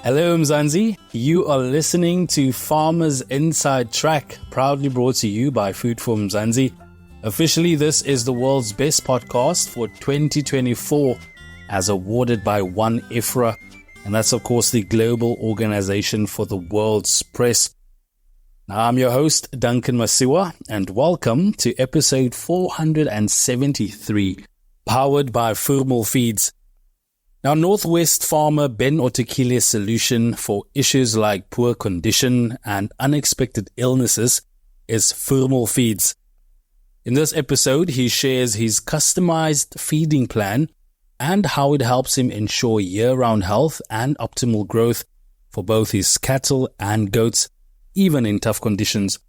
Hello Mzansi, you are listening to Farmers Inside Track, proudly brought to you by Food for Mzansi. Officially, this is the world's best podcast for 2024 as awarded by One IFRA, and that's of course the global organization for the world's press. Now I'm your host, Duncan Masiwa, and welcome to episode 473, powered by Voermol Feeds. Now, Northwest farmer Ben Otukile's solution for issues like poor condition and unexpected illnesses is Voermol Feeds. In this episode, he shares his customized feeding plan and how it helps him ensure year-round health and optimal growth for both his cattle and goats, even in tough conditions.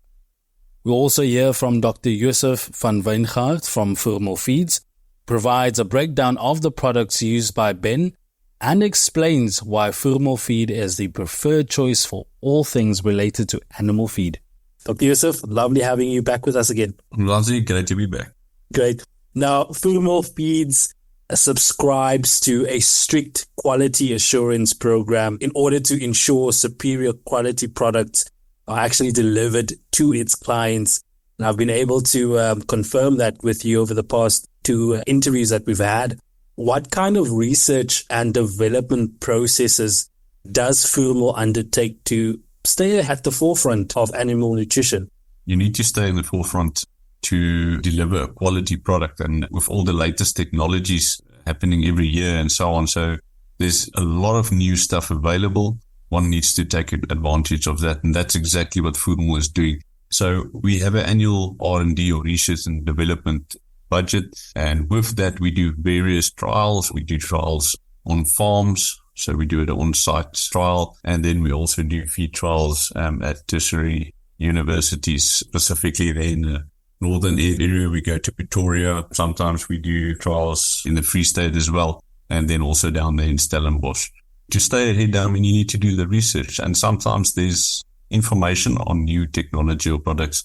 We'll also hear from Dr Josef van Wyngaard from Voermol Feeds, provides a breakdown of the products used by Ben, and explains why Voermol Feed is the preferred choice for all things related to animal feed. Dr. Josef, lovely having you back with us again. Lovely, great to be back. Great. Now, Voermol Feeds subscribes to a strict quality assurance program in order to ensure superior quality products are actually delivered to its clients. And I've been able to confirm that with you over the past two interviews that we've had. What kind of research and development processes does Voermol undertake to stay at the forefront of animal nutrition? You need to stay in the forefront to deliver a quality product, and with all the latest technologies happening every year and so on. So there's a lot of new stuff available. One needs to take advantage of that, and that's exactly what Voermol is doing. So we have an annual R&D or research and development budget, and with that we do various trials. We do trials on farms, so we do it on-site trial, and then we also do feed trials at tertiary universities, specifically there in the northern area. We go to Pretoria. Sometimes we do trials in the Free State as well, and then also down there in Stellenbosch. To stay ahead, you need to do the research, and sometimes there's information on new technology or products,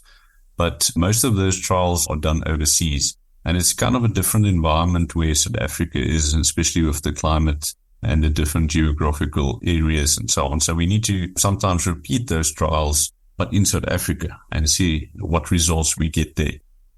but most of those trials are done overseas. And it's kind of a different environment where South Africa is, especially with the climate and the different geographical areas and so on. So we need to sometimes repeat those trials, but in South Africa, and see what results we get there.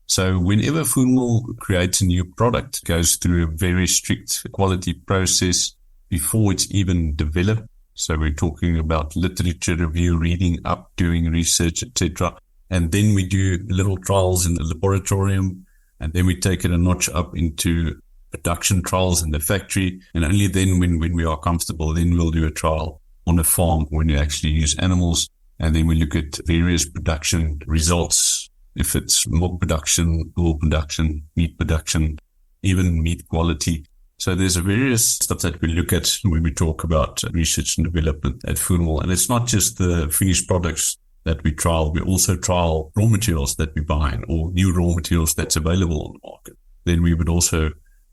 So whenever Voermol creates a new product, it goes through a very strict quality process before it's even developed. So we're talking about literature review, reading up, doing research, etc. And then we do little trials in the laboratorium. And then we take it a notch up into production trials in the factory. And only then when we are comfortable, then we'll do a trial on a farm when you actually use animals. And then we look at various production results. If it's milk production, wool production, meat production, even meat quality. So there's a various stuff that we look at when we talk about research and development at Voermol. And it's not just the finished products that we trial. We also trial raw materials that we buy or new raw materials that's available on the market. Then we would also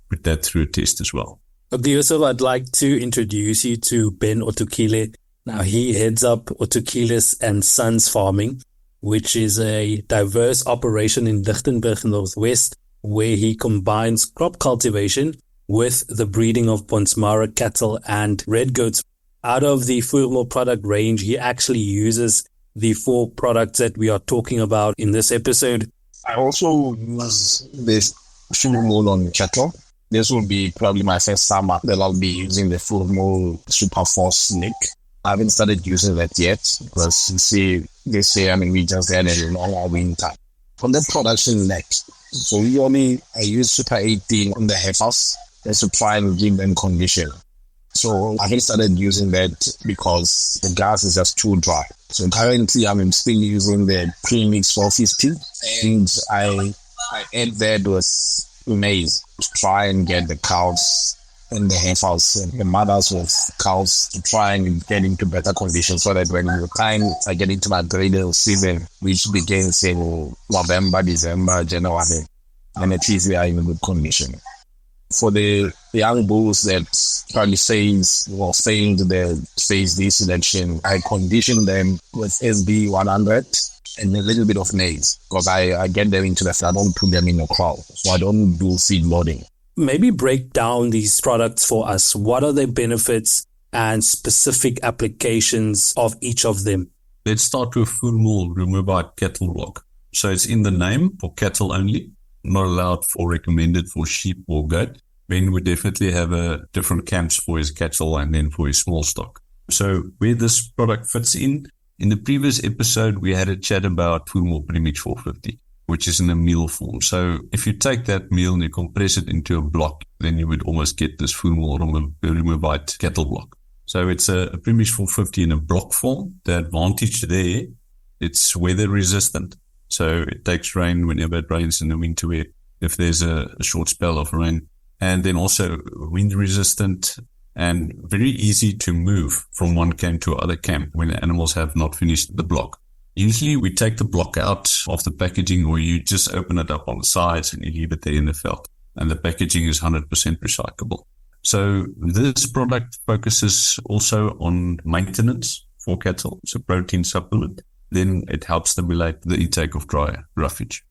put that through a test as well. Dr. Josef, I'd like to introduce you to Ben Otukile. Now, he heads up Otukile's and Sons Farming, which is a diverse operation in Lichtenburg, Northwest, where he combines crop cultivation with the breeding of Bonsmara cattle and red goats. Out of the Voermol product range, he actually uses the four products that we are talking about in this episode. I also use this Voermol on cattle. This will be probably my first summer that I'll be using the Voermol Super Force Nick. I haven't started using that yet because you see this year, we just had a long winter. On the production neck, so I use Super 18 on the heifers. That's to try and give them condition. So I haven't started using that because the gas is just too dry. So currently I'm still using the premix 450, and I add that with maize to try and get the cows and the heifers and the mothers with cows to try and get into better conditions, so that when the time I get into my breeding season, which begins in November, December, January, and at least we are in a good condition. For the young bulls that probably failed the phase D selection, I condition them with SB 100 and a little bit of maize, because I get them into the flood. I don't put them in a crowd, so I don't do seed loading. Maybe break down these products for us. What are their benefits and specific applications of each of them? Let's start with Voermol Feeds cattle block. So it's in the name for cattle only, not allowed or recommended for sheep or goat. Ben would definitely have different camps for his cattle and then for his small stock. So where this product fits in the previous episode, we had a chat about Voermol Premix 450, which is in a meal form. So if you take that meal and you compress it into a block, then you would almost get this Voermol Feeds cattle block. So it's a Premix 450 in a block form. The advantage there, it's weather resistant. So it takes rain whenever it rains in the winter wear, if there's a short spell of rain. And then also wind resistant and very easy to move from one camp to other camp when the animals have not finished the block. Usually we take the block out of the packaging, or you just open it up on the sides and you leave it there in the veld. And the packaging is 100% recyclable. So this product focuses also on maintenance for cattle. It's a protein supplement. Then it helps stimulate the intake of dry roughage.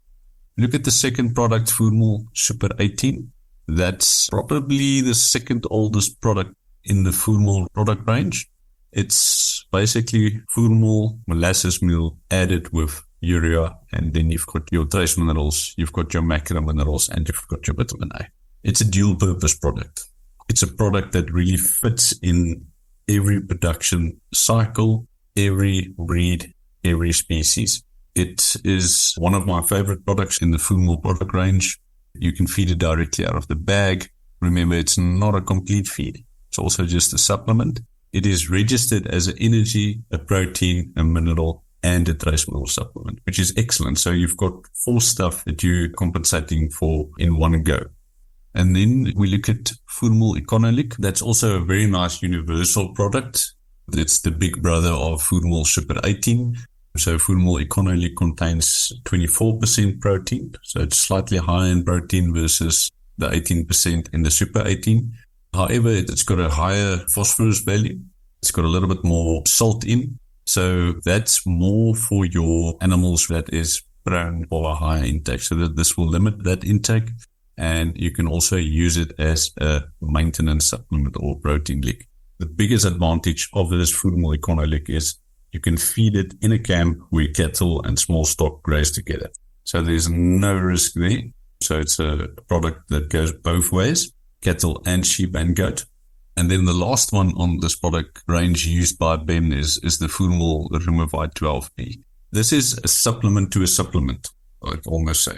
Look at the second product, Voermol Super 18. That's probably the second oldest product in the Voermol product range. It's basically Voermol molasses meal added with urea, and then you've got your trace minerals, you've got your macro minerals, and you've got your vitamin A. It's a dual purpose product. It's a product that really fits in every production cycle, every breed, every species. It is one of my favorite products in the Voermol product range. You can feed it directly out of the bag. Remember, it's not a complete feed. It's also just a supplement. It is registered as an energy, a protein, a mineral, and a trace mineral supplement, which is excellent. So you've got 4 stuff that you're compensating for in one go. And then we look at Voermol Econolic. That's also a very nice universal product. It's the big brother of Voermol Super 18. So Voermol Econolic contains 24% protein. So it's slightly higher in protein versus the 18% in the Super 18. However, it's got a higher phosphorus value. It's got a little bit more salt in. So that's more for your animals that is prone for a higher intake. So that this will limit that intake. And you can also use it as a maintenance supplement or protein lick. The biggest advantage of this Voermol Econolic is you can feed it in a camp where cattle and small stock graze together. So there's no risk there. So it's a product that goes both ways, cattle and sheep and goat. And then the last one on this product range used by Ben is the Voermol Feeds 12B. This is a supplement to a supplement, I'd almost say.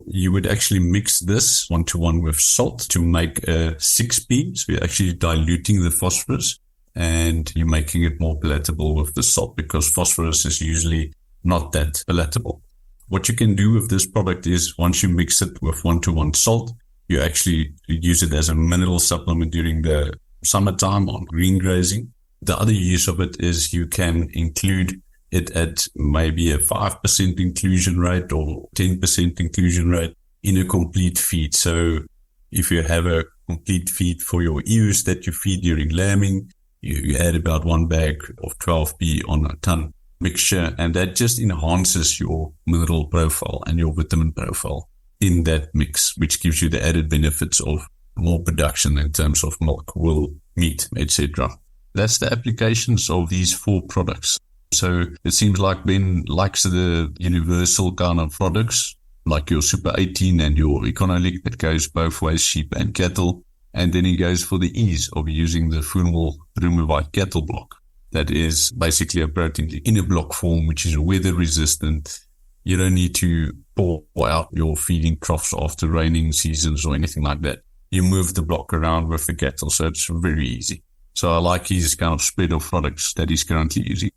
You would actually mix this 1-to-1 with salt to make a 6B. So you're actually diluting the phosphorus and you're making it more palatable with the salt, because phosphorus is usually not that palatable. What you can do with this product is once you mix it with 1-to-1 salt, you actually use it as a mineral supplement during the summertime on green grazing. The other use of it is you can include it at maybe a 5% inclusion rate or 10% inclusion rate in a complete feed. So if you have a complete feed for your ewes that you feed during lambing, you add about 1 bag of 12B on a ton mixture, and that just enhances your mineral profile and your vitamin profile in that mix, which gives you the added benefits of more production in terms of milk, wool, meat, etc. That's the applications of these 4 products. So it seems like Ben likes the universal kind of products, like your Super 18 and your Econolic that goes both ways, sheep and cattle. And then he goes for the ease of using the Voermol Feeds cattle block. That is basically a protein in a block form, which is weather resistant. You don't need to pour out your feeding troughs after raining seasons or anything like that. You move the block around with the cattle, so it's very easy. So I like his kind of spread of products that he's currently using.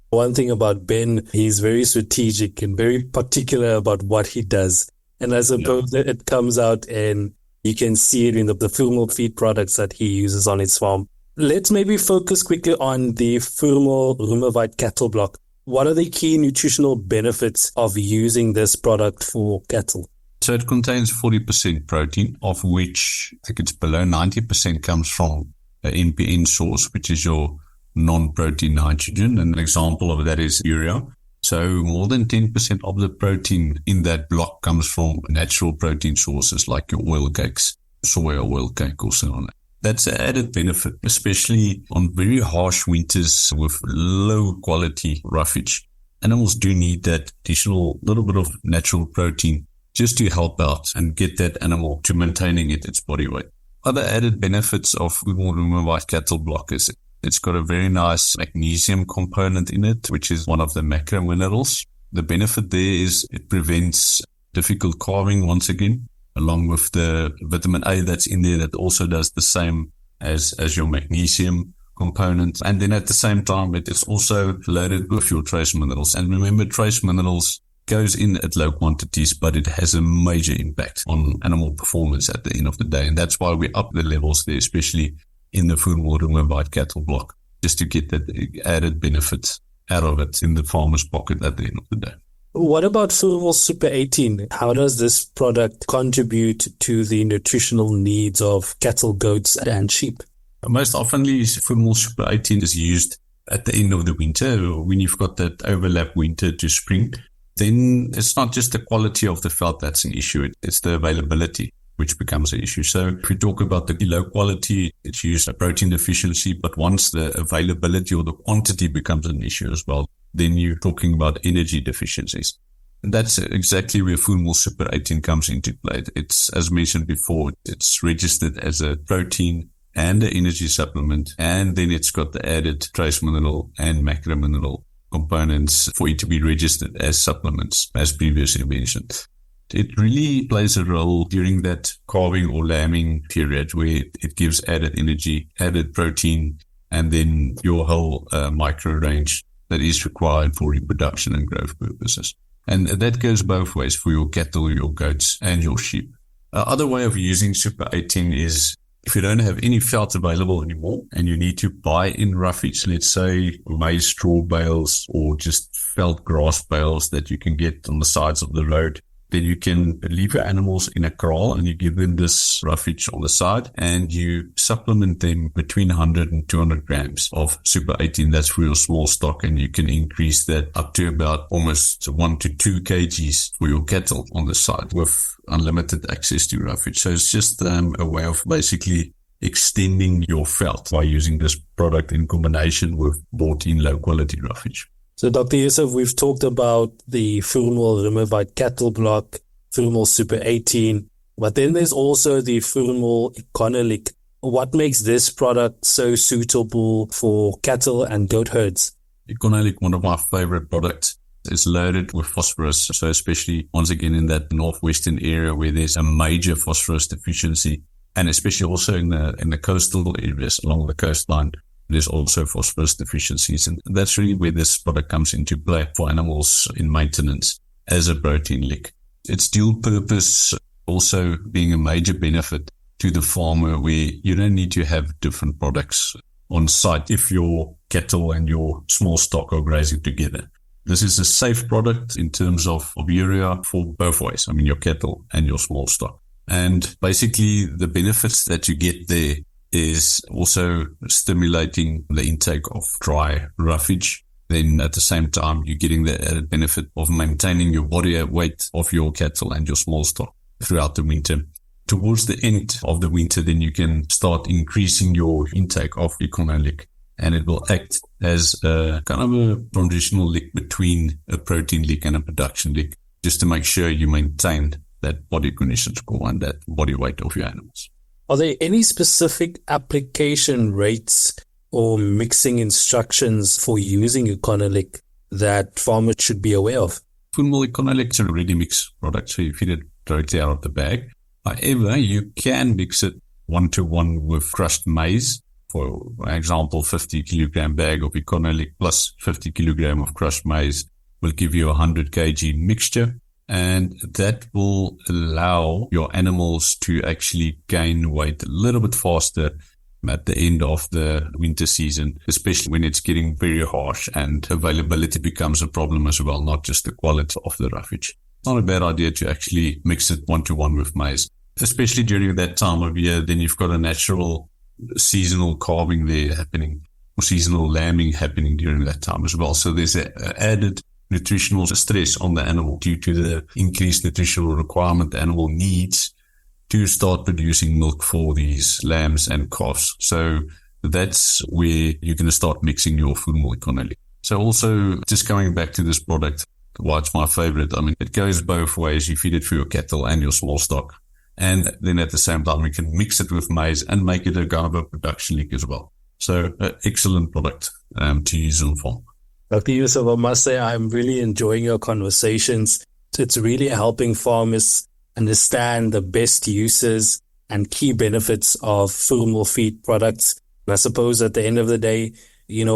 One thing about Ben, he's very strategic and very particular about what he does. And I suppose that it comes out and you can see it in the Voermol feed products that he uses on his farm. Let's maybe focus quickly on the Voermol Feeds cattle block. What are the key nutritional benefits of using this product for cattle? So it contains 40% protein, of which I think it's below 90% comes from an NPN source, which is your non-protein nitrogen. And an example of that is urea. So more than 10% of the protein in that block comes from natural protein sources like your oil cakes, soy oil cake or so on. That's an added benefit, especially on very harsh winters with low quality roughage. Animals do need that additional little bit of natural protein just to help out and get that animal to maintaining its body weight. Other added benefits of Voermol white cattle block is it's got a very nice magnesium component in it, which is one of the macro minerals. The benefit there is it prevents difficult calving once again, along with the vitamin A that's in there that also does the same as your magnesium component. And then at the same time, it is also loaded with your trace minerals. And remember, trace minerals goes in at low quantities, but it has a major impact on animal performance at the end of the day. And that's why we up the levels there, especially in the Voermol white cattle block, just to get that added benefit out of it in the farmer's pocket at the end of the day. What about Voermol Super 18? How does this product contribute to the nutritional needs of cattle, goats, and sheep? Most oftenly, Voermol Super 18 is used at the end of the winter, when you've got that overlap winter to spring. Then it's not just the quality of the felt that's an issue, it's the availability which becomes an issue. So if we talk about the low quality, it's used a protein deficiency, but once the availability or the quantity becomes an issue as well, then you're talking about energy deficiencies. And that's exactly where Voermol Super 18 comes into play. It's, as mentioned before, it's registered as a protein and an energy supplement, and then it's got the added trace mineral and macro mineral components for it to be registered as supplements, as previously mentioned. It really plays a role during that calving or lambing period where it gives added energy, added protein, and then your whole micro range that is required for reproduction and growth purposes. And that goes both ways for your cattle, your goats, and your sheep. Other way of using Super 18 is if you don't have any felt available anymore and you need to buy in roughage, let's say maize straw bales or just felt grass bales that you can get on the sides of the road, then you can leave your animals in a kraal and you give them this roughage on the side and you supplement them between 100 and 200 grams of Super 18. That's for your small stock, and you can increase that up to about almost 1 to 2 kgs for your cattle on the side with unlimited access to roughage. So it's just a way of basically extending your felt by using this product in combination with bought-in low-quality roughage. So, Dr. Josef, we've talked about the Voermol white cattle block, Voermol Super 18, but then there's also the Voermol Econolic. What makes this product so suitable for cattle and goat herds? Econolic, one of my favorite products, is loaded with phosphorus. So especially once again in that northwestern area where there's a major phosphorus deficiency, and especially also in the coastal areas along the coastline, there's also phosphorus deficiencies. And that's really where this product comes into play for animals in maintenance as a protein lick. Its dual purpose also being a major benefit to the farmer where you don't need to have different products on site if your cattle and your small stock are grazing together. This is a safe product in terms of urea for both ways. I mean, your cattle and your small stock. And basically the benefits that you get there is also stimulating the intake of dry roughage. Then at the same time, you're getting the added benefit of maintaining your body weight of your cattle and your small stock throughout the winter. Towards the end of the winter, then you can start increasing your intake of Econolic, and it will act as a kind of a transitional lick between a protein lick and a production lick, just to make sure you maintain that body condition score and that body weight of your animals. Are there any specific application rates or mixing instructions for using Econolic that farmers should be aware of? Voermol Econolic is a ready-mix product, so you feed it directly out of the bag. However, you can mix it 1-to-1 with crushed maize. For example, 50 kilogram bag of Econolic plus 50 kilogram of crushed maize will give you a 100 kg mixture. And that will allow your animals to actually gain weight a little bit faster at the end of the winter season, especially when it's getting very harsh and availability becomes a problem as well, not just the quality of the roughage. It's not a bad idea to actually mix it 1-to-1 with maize, especially during that time of year. Then you've got a natural seasonal calving there happening, or seasonal lambing happening during that time as well. So there's an added nutritional stress on the animal due to the increased nutritional requirement the animal needs to start producing milk for these lambs and calves. So that's where you're going to start mixing your Voermol economy. So also, just going back to this product, why it's my favorite, I mean, it goes both ways. You feed it for your cattle and your small stock. And then at the same time, we can mix it with maize and make it a kind of a production leek as well. So excellent product to use on farm. Dr. Josef, I must say I'm really enjoying your conversations. It's really helping farmers understand the best uses and key benefits of Voermol feed products. And I suppose at the end of the day,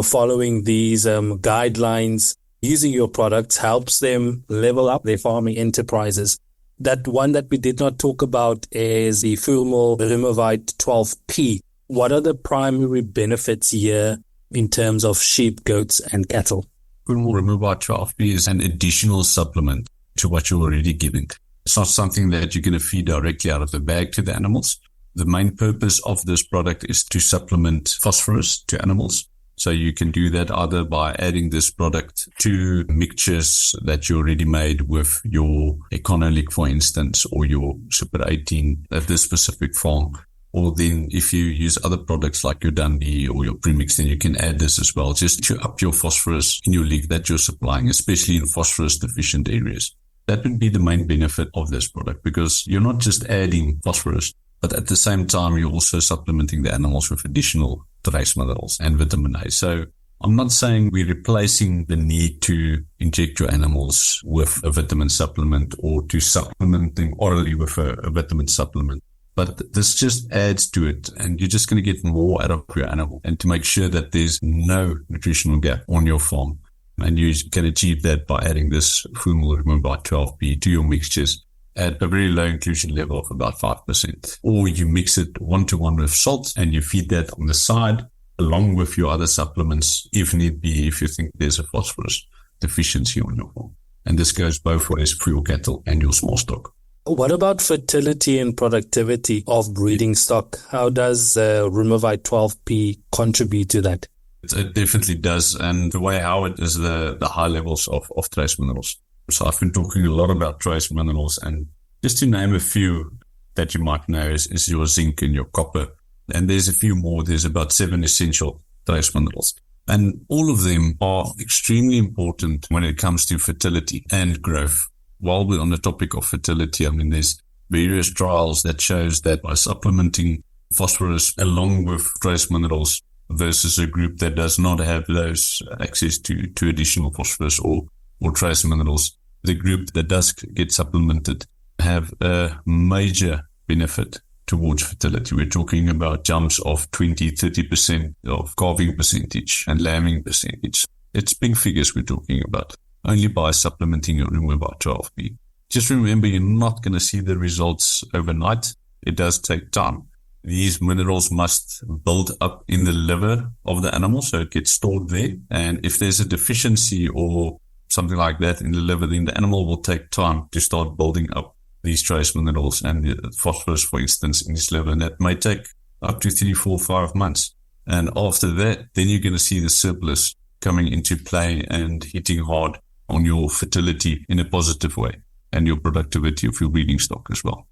following these guidelines, using your products helps them level up their farming enterprises. That one that we did not talk about is the Voermol Removite 12P. What are the primary benefits here in terms of sheep, goats, and cattle? Voermol Removite 12P is an additional supplement to what you're already giving. It's not something that you're going to feed directly out of the bag to the animals. The main purpose of this product is to supplement phosphorus to animals. So you can do that either by adding this product to mixtures that you already made with your Econolic, for instance, or your Super 18 at this specific farm. Or then if you use other products like your Dundee or your premix, then you can add this as well, just to up your phosphorus in your leek that you're supplying, especially in phosphorus deficient areas. That would be the main benefit of this product, because you're not just adding phosphorus, but at the same time, you're also supplementing the animals with additional trace minerals and vitamin A. So I'm not saying we're replacing the need to inject your animals with a vitamin supplement or to supplement them orally with a vitamin supplement. But this just adds to it, and you're just going to get more out of your animal, and to make sure that there's no nutritional gap on your farm. And you can achieve that by adding this Voermol Removite 12P to your mixtures at a very low inclusion level of about 5%. Or you mix it 1-to-1 with salt and you feed that on the side along with your other supplements, if need be, if you think there's a phosphorus deficiency on your farm. And this goes both ways for your cattle and your small stock. What about fertility and productivity of breeding stock? How does Removite 12P contribute to that? It definitely does. And the way how it is the high levels of trace minerals. So I've been talking a lot about trace minerals, and just to name a few that you might know is your zinc and your copper. And there's a few more. There's about 7 essential trace minerals. And all of them are extremely important when it comes to fertility and growth. While we're on the topic of fertility, I mean, there's various trials that shows that by supplementing phosphorus along with trace minerals versus a group that does not have those access to additional phosphorus or trace minerals, the group that does get supplemented have a major benefit towards fertility. We're talking about jumps of 20-30% of calving percentage and lambing percentage. It's big figures we're talking about, only by supplementing your Removite 12P. Just remember, you're not going to see the results overnight. It does take time. These minerals must build up in the liver of the animal, so it gets stored there. And if there's a deficiency or something like that in the liver, then the animal will take time to start building up these trace minerals and the phosphorus, for instance, in its liver. And that may take up to 3, 4, 5 months. And after that, then you're going to see the surplus coming into play and hitting hard on your fertility in a positive way and your productivity of your breeding stock as well.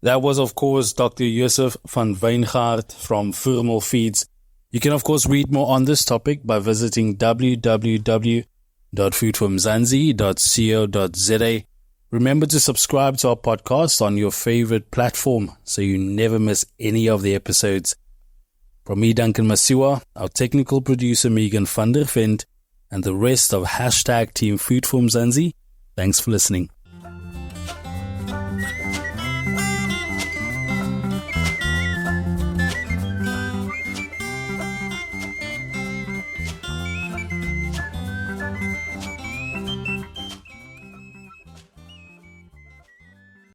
That was, of course, Dr. Josef van Wyngaard from Voermol Feeds. You can, of course, read more on this topic by visiting www.foodformzansi.co.za. Remember to subscribe to our podcast on your favorite platform so you never miss any of the episodes. From me, Duncan Masiwa, our technical producer, Megan van der Vent, and the rest of #Team Food for Mzansi, thanks for listening.